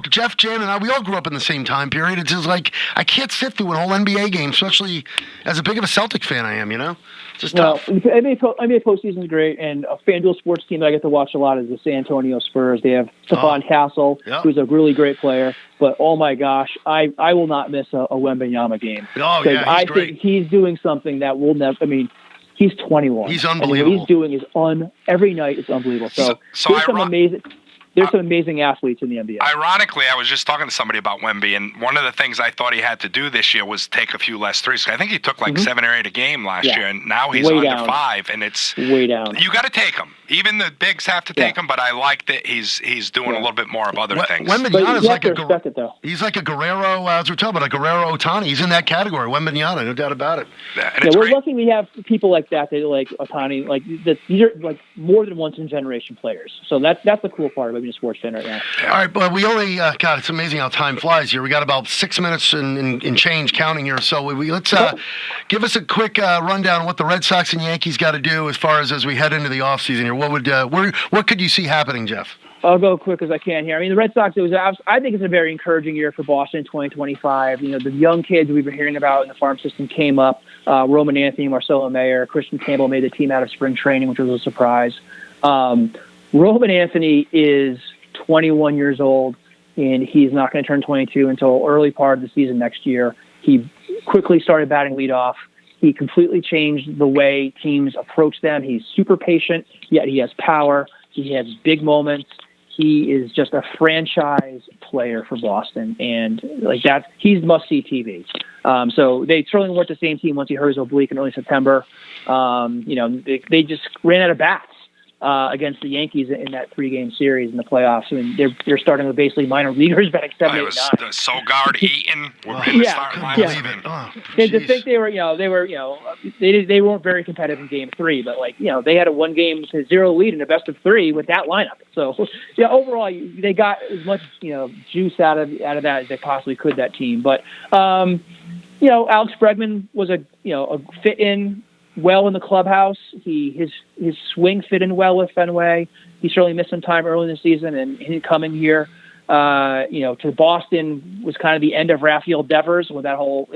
Jeff, Jan, and I, we all grew up in the same time period. It's just like I can't sit through an whole NBA game, especially as a big of a Celtic fan I am. It's just tough. NBA postseason is great, and a FanDuel sports team that I get to watch a lot is the San Antonio Spurs. They have Stephon Castle, who's a really great player. But oh my gosh, I will not miss a Wembanyama game. Oh yeah, I think he's doing something that will never. I mean, he's 21. He's unbelievable. And what he's doing is every night. It's unbelievable. So there's some amazing. There's some amazing athletes in the NBA. Ironically, I was just talking to somebody about Wemby, and one of the things I thought he had to do this year was take a few less threes. I think he took 7 or 8 a game last year, and now he's way under down. 5, and it's way down. You got to take them. Even the bigs have to take them, but I like that he's doing a little bit more of other things. Wembanyama is respect it, though. He's like a Guerrero, as we're talking about, a Guerrero Otani. He's in that category, Wembanyama, no doubt about it. We're lucky we have people like that like Otani. These are like more than once in generation players. So that's the cool part about being a sports fan right now. All right, but we only God, it's amazing how time flies here. We got about 6 minutes and change counting here. So let's give us a quick rundown of what the Red Sox and Yankees got to do as we head into the offseason here. What could you see happening, Jeff? I'll go quick as I can here. I mean, the Red Sox, I think it's a very encouraging year for Boston in 2025. The young kids we've been hearing about in the farm system came up. Roman Anthony, Marcelo Mayer, Christian Campbell made the team out of spring training, which was a surprise. Roman Anthony is 21 years old, and he's not going to turn 22 until early part of the season next year. He quickly started batting leadoff. He completely changed the way teams approach them. He's super patient, yet he has power. He has big moments. He is just a franchise player for Boston, and he's must-see TV. So they certainly weren't the same team once he hurt his oblique in early September. They just ran out of bats. against the Yankees in that 3-game series in the playoffs. I mean, they're starting with basically minor leaguers batting 7, 8, 9. It was Sogard, Eaton. In the starting lineup. To think they weren't very competitive in Game 3, but they had a 1-0 lead in a best of 3 with that lineup. So overall they got as much juice out of that as they possibly could, that team. But Alex Bregman was a fit in well in the clubhouse. His swing fit in well with Fenway. He certainly missed some time early in the season, and him coming here, to Boston was kind of the end of Rafael Devers with that whole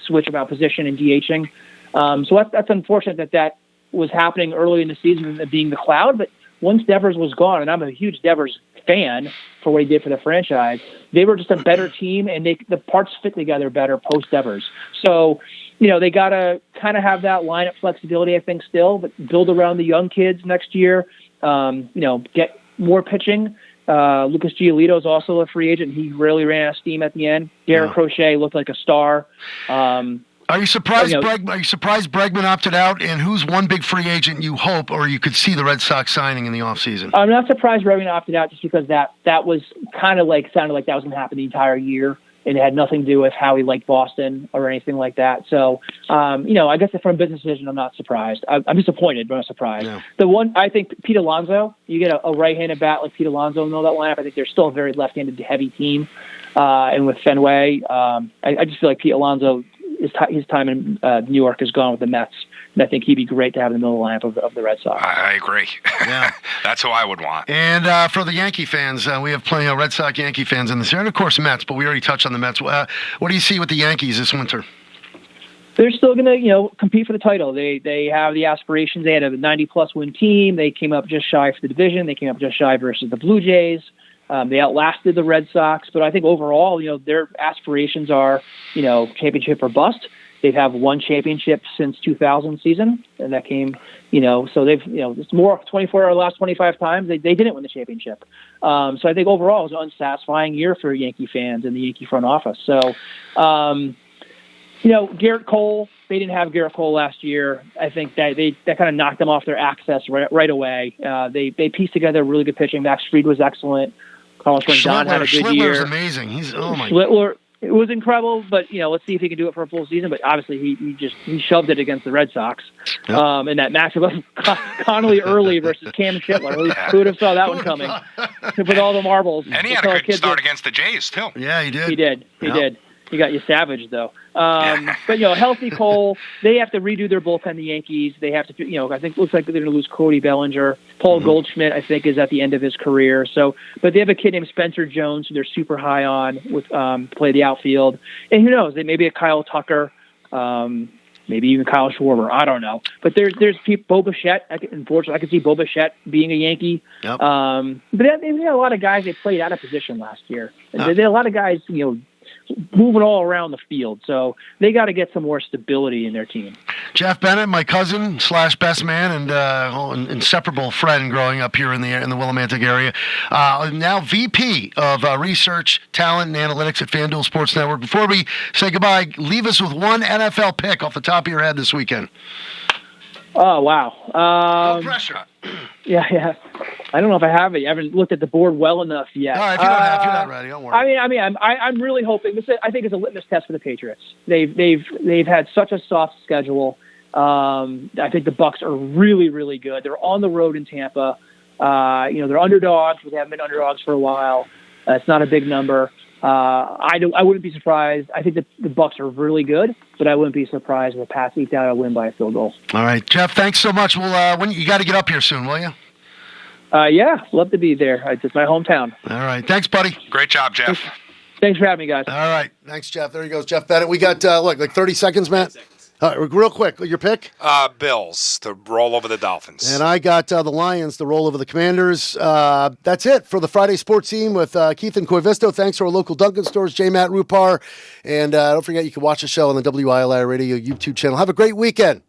switch about position and DHing. So that's unfortunate that was happening early in the season, being the cloud. But once Devers was gone, and I'm a huge Devers fan for what he did for the franchise, they were just a better team, and the parts fit together better post Devers. So they got to kind of have that lineup flexibility, I think, still, but build around the young kids next year. Get more pitching. Lucas Giolito is also a free agent. He really ran out of steam at the end. Derek Crochet looked like a star. Are you surprised? Are you surprised Bregman opted out? And who's one big free agent you hope or you could see the Red Sox signing in the offseason? I'm not surprised Bregman opted out, just because that was kind of sounded like that was going to happen the entire year, and it had nothing to do with how he liked Boston or anything like that. So, I guess from a business decision, I'm not surprised. I'm disappointed, but I'm not surprised. Yeah. The one, I think, Pete Alonso, you get a right-handed bat like Pete Alonso in that lineup. I think they're still a very left-handed heavy team. And with Fenway, I just feel like Pete Alonso, his time in New York is gone with the Mets. And I think he'd be great to have in the middle lineup of the Red Sox. I agree. Yeah. That's who I would want. And for the Yankee fans, we have plenty of Red Sox Yankee fans in this area. And, of course, Mets, but we already touched on the Mets. What do you see with the Yankees this winter? They're still going to, compete for the title. They have the aspirations. They had a 90-plus win team. They came up just shy for the division. They came up just shy versus the Blue Jays. They outlasted the Red Sox. But I think overall, their aspirations are, championship or bust. They've had one championship since 2000 season, and that came, so they've, it's more 24 or the last 25 times they didn't win the championship. So I think overall it was an unsatisfying year for Yankee fans and the Yankee front office. So, Garrett Cole, they didn't have Garrett Cole last year. I think that kind of knocked them off their access right away. They pieced together really good pitching. Max Fried was excellent. Carlos Rendon had a good year. Schlittler's amazing. Schlittler, it was incredible, but let's see if he can do it for a full season. But obviously, he shoved it against the Red Sox. Yep. In that matchup of Connolly early versus Cam Schlittler. Who would have saw that one coming? With all the marbles. And he had a good start against the Jays too. Yeah, he did. He did. He got you savage though. But healthy Cole, they have to redo their bullpen. The Yankees, they have to. I think it looks like they're going to lose Cody Bellinger. Paul Goldschmidt, I think, is at the end of his career. So, but they have a kid named Spencer Jones, who they're super high on with play the outfield. And who knows? They maybe a Kyle Tucker, maybe even Kyle Schwarber. I don't know. But there's people. Bo Bichette. Unfortunately, I could see Bo Bichette being a Yankee. Yep. But they had a lot of guys they played out of position last year. They had a lot of guys, moving all around the field. So they got to get some more stability in their team. Jeff Bennett, my cousin / best man and inseparable friend growing up here in the Willimantic area, now VP of Research, Talent, and Analytics at FanDuel Sports Network. Before we say goodbye, leave us with one NFL pick off the top of your head this weekend. Oh, wow. No pressure. Yeah. I don't know if I have it. I haven't looked at the board well enough yet. All right, if you're not ready, don't worry. I'm really hoping this. I think it's a litmus test for the Patriots. They've had such a soft schedule. I think the Bucs are really, really good. They're on the road in Tampa. They're underdogs, but they haven't been underdogs for a while. It's not a big number. I wouldn't be surprised. I think the Bucs are really good, but I wouldn't be surprised if the Pats eked out a win by a field goal. All right, Jeff. Thanks so much. When you got to get up here soon, will you? Yeah, love to be there. It's my hometown. All right. Thanks, buddy. Great job, Jeff. Thanks for having me, guys. All right. Thanks, Jeff. There he goes, Jeff Bennett. We got, 30 seconds, Matt? 30 seconds. All right, real quick, your pick? Bills to roll over the Dolphins. And I got the Lions to roll over the Commanders. That's it for the Friday Sports Team with Keith and Koivisto. Thanks to our local Dunkin' stores, J. Matt Rupar. And don't forget, you can watch the show on the WILI Radio YouTube channel. Have a great weekend.